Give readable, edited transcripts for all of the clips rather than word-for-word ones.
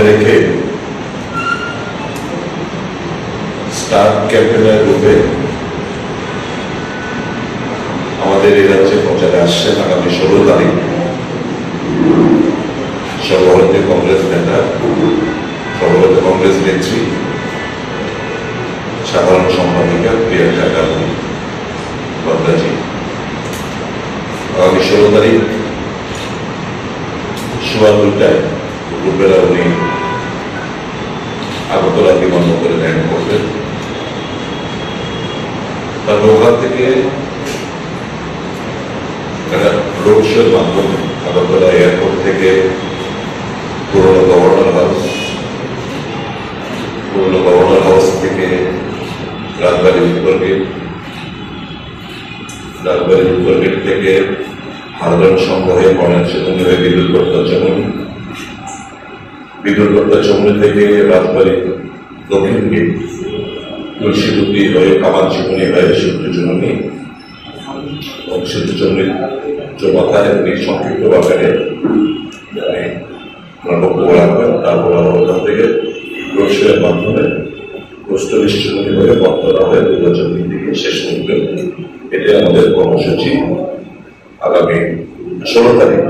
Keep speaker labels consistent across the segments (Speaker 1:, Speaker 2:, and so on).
Speaker 1: রেখে star campaigner রূপে আমাদের এই রাজ্যে প্রচারে আসছেন আগামী 16 তারিখ সর্বভারতীয় কংগ্রেস নেতা, সর্বভারতীয় কংগ্রেস নেত্রী, সাধারণ সম্পাদিকা প্রিয়াঙ্কা গান্ধী বাদ্রাজি। আগামী 16 তারিখ সোয়া 2টায় দুপুরবেলা উনি আগরতলা বিমানবন্দরে ল্যান্ড করবেন। তারপর ওখান থেকে রোড শোর মাধ্যমে আগরতলা এয়ারপোর্ট থেকে পুরনো গভর্নর হাউস থেকে রাজবাড়ি উত্তর গেট থেকে হারদান সংগ্রহে মনের সেতুনি হয়ে বিদ্যুৎ চমনি থেকে রাজবাড়ি দক্ষিণ গেট তুলসীদুতি হয়ে কামাল জীবনী হয়ে সূর্যচুমনি এবং সূর্যচমনির চৌমাথায় সংক্ষিপ্ত বাগানে বক্তব্য রাখবেন। তারপর ওখান থেকে রোডশোয়ের মাধ্যমে চুমনি হয়ে বক্তরা হয়ে দুর্গাচন্দ্রের দিকে শেষ করবেন। এটাই আমাদের কর্মসূচি। আগামী 16 তারিখ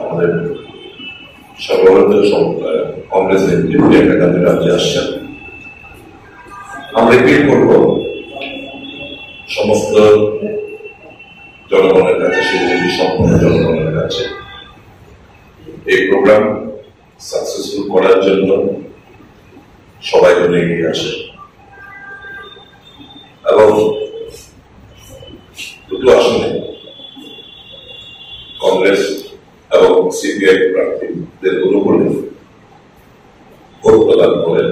Speaker 1: আমাদের সর্বভারতীয় কংগ্রেস নেত্রী প্রিয়াঙ্কা গান্ধী রাজ্যে আসছেন। আমরা এপিল করব সমস্ত জনগণের কাছে, শিবমন্দির সম্পূর্ণ জনগণের কাছে এই প্রোগ্রাম সাকসেসফুল করার জন্য সবাই যেন এগিয়ে আসে এবং দুটো আসনে কংগ্রেস এবং সিপিআই প্রার্থীদের অনুকূলে ভোট প্রদান করেন।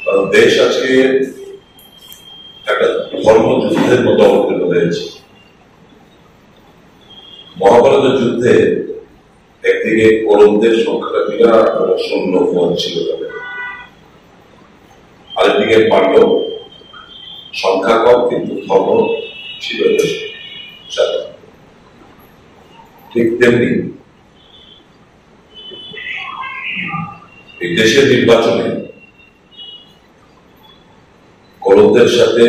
Speaker 1: কারণ দেশ আজকে একটা ধর্মযুদ্ধের মতো অবতীর্ণ হয়েছে। মহাভারতের যুদ্ধে একদিকে কৌরবদের সংখ্যাটা বিরাট সৈন্য ছিল, আরেকদিকে পাণ্ডব সংখ্যা কম কিন্তু ধর্ম ছিল বেশি। ঠিক তেমনি এই দেশের নির্বাচনে কৌরবদের সাথে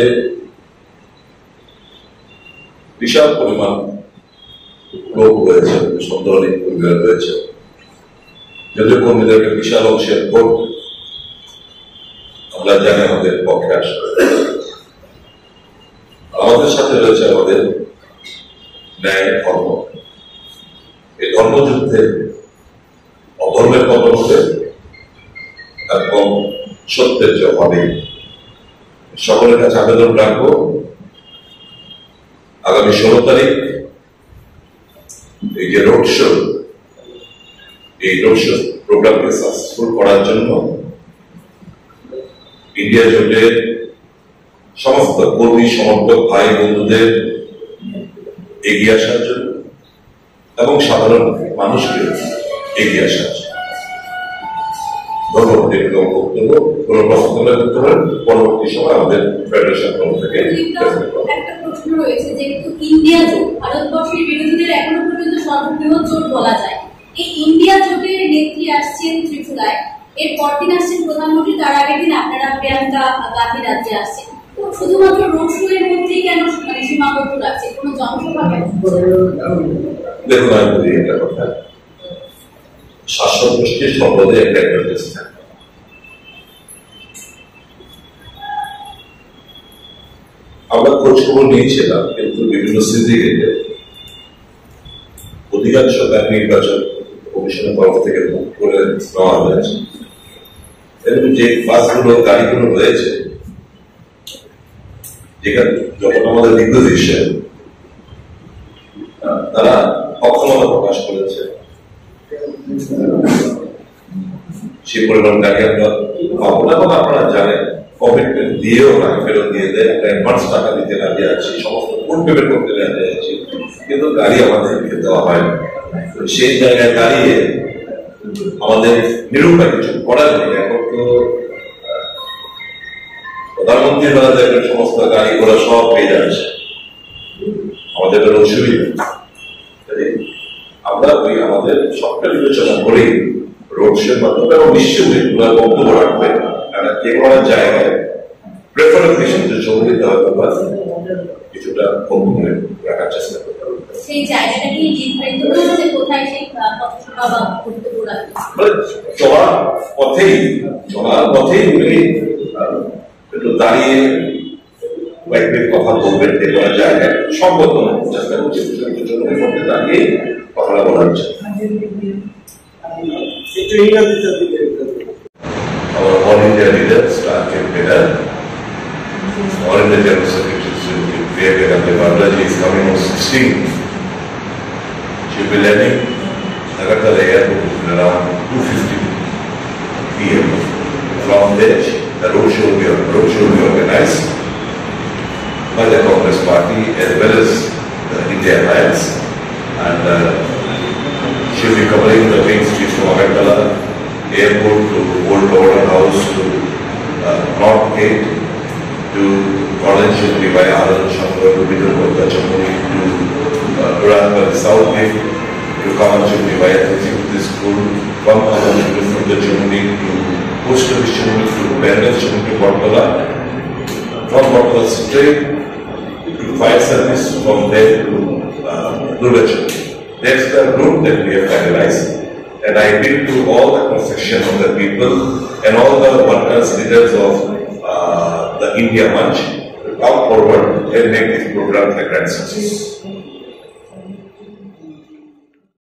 Speaker 1: বিশাল পরিমাণ লোক রয়েছে, সন্দেহনীয় পরিবার রয়েছে, যদিও কর্মীদেরকে বিশাল অংশের ভোট আমরা জানি আমাদের পক্ষে আসবে। আমাদের সাথে রয়েছে আমাদের ন্যায় ধর্ম। এই ধর্মযুদ্ধে অধর্মের পতন হবে এবং সত্যের জয় হবে। সকলের কাছে আবেদন রাখবো আগামী 16 তারিখ এই যে রোড শো প্রোগ্রামকে সাকসেসফুল করার জন্য ইন্ডিয়া জোটের সমস্ত কর্মী সমর্থক ভাই বন্ধুদের এগিয়ে আসার জন্য এবং সাধারণ মানুষকে এগিয়ে আসার জন্য ধন্যবাদ। বক্তব্য কোন প্রশ্ন করতে পারেন পরবর্তী সময় আমাদের ফেডারেশন তরফ থেকে।
Speaker 2: একটা প্রশ্ন রয়েছে, যেহেতু ইন্ডিয়া জোট ভারতবর্ষের বিরোধীদের এখনো পর্যন্ত সর্ববৃহৎ জোট বলা যায়, এই ইন্ডিয়া জোটের নেত্রী আসছেন ত্রিপুরায়, এর পরদিন আসছেন প্রধানমন্ত্রী, তার আগের দিন আপনারা প্রিয়াঙ্কা গান্ধী রাজ্যে আসছেন। তো শুধুমাত্র রোড শো এর মধ্যেই কেন সীমাবদ্ধ রাখছে, কোন জনসভা কেন?
Speaker 1: দেখুন, আমি বলি একটা কথা, শাসক গোষ্ঠীর সম্পদে একটা অ্যাডভান্টেজ থাকে। আমরা খোঁজ খবর নিয়েছিলাম, কিন্তু বিভিন্ন সিন্ডিকেটে অধিকাংশ নির্বাচন কমিশনের তরফ থেকে বুক করে নেওয়া হয়েছে এবং যে বাসগুলো গাড়িগুলো রয়েছে, যেখানে যখন আমাদের নির্দেশে তারা অক্ষমতা প্রকাশ করেছে, সেই পরিমাণ গাড়ি আমরা পাবো না। এবং আপনারা জানেন কমিটমেন্ট দিয়েও টাকা ফেরত দিয়ে দেয়, একটা অ্যাডভান্স টাকা দিতে রাজি আছি, সমস্ত ফুল পেমেন্ট করতে রাজি আছি, কিন্তু গাড়ি আমাদেরকে দেওয়া হয় না। সেই জায়গায় দাঁড়িয়ে আমাদের নিরুপায় কিছু করার নেই। এখন তো প্রধানমন্ত্রী সমস্ত গাড়ি ঘোড়া সব পেয়ে যাচ্ছে। আমাদের কোনো অসুবিধা। আমরা ওই আমাদের সবটা বিবেচনা করেই রোড শোর মাধ্যমে এবং নিশ্চয়ই ওনার বক্তব্য রাখবে, কারণ যে কোনো জায়গায় প্রেফারেন্স হিসেবে জমি দিতে হবে বা কিছুটা কম করে রাখার চেষ্টা করতে হবে।
Speaker 2: সেই জায়গাটা কি নির্ধারিত হয়েছে কোথায় সেই পথসভা বা বক্তব্য রাখবে? চলার পথেই উনি একটু দাঁড়িয়ে কয়েকদিন কথা বলবেন, যে কোনো জায়গায় সম্ভব নয় চেষ্টা করছি দাঁড়িয়ে কথাটা বলা হচ্ছে। Our All India leaders, Starting Leader, All India General Secretary, Priyanka Gandhi Bhardaji is coming on 16th. She will be landing Agartala Airport around 2:50 p.m. From there, the roadshow will be organized by the Congress Party as well as the India Alliance, and she will be covering the main streets from Agartala Airport to Old Governor House to North Gate to College Chumni by Anand Shankar to Middle Kolkata Chumni to Rangal South Gate to Kaman Chumni by Executive School, from Kaman Chumni from the Chumni to Post Office Chumni to Bengal Chumni to Botala, from Botala straight to fire service, from there to Durga Chumni. That's the route that we have finalized. And I appeal to all the cross-section of the people and all the workers, leaders of the India Munch to come forward and make this program a grand success.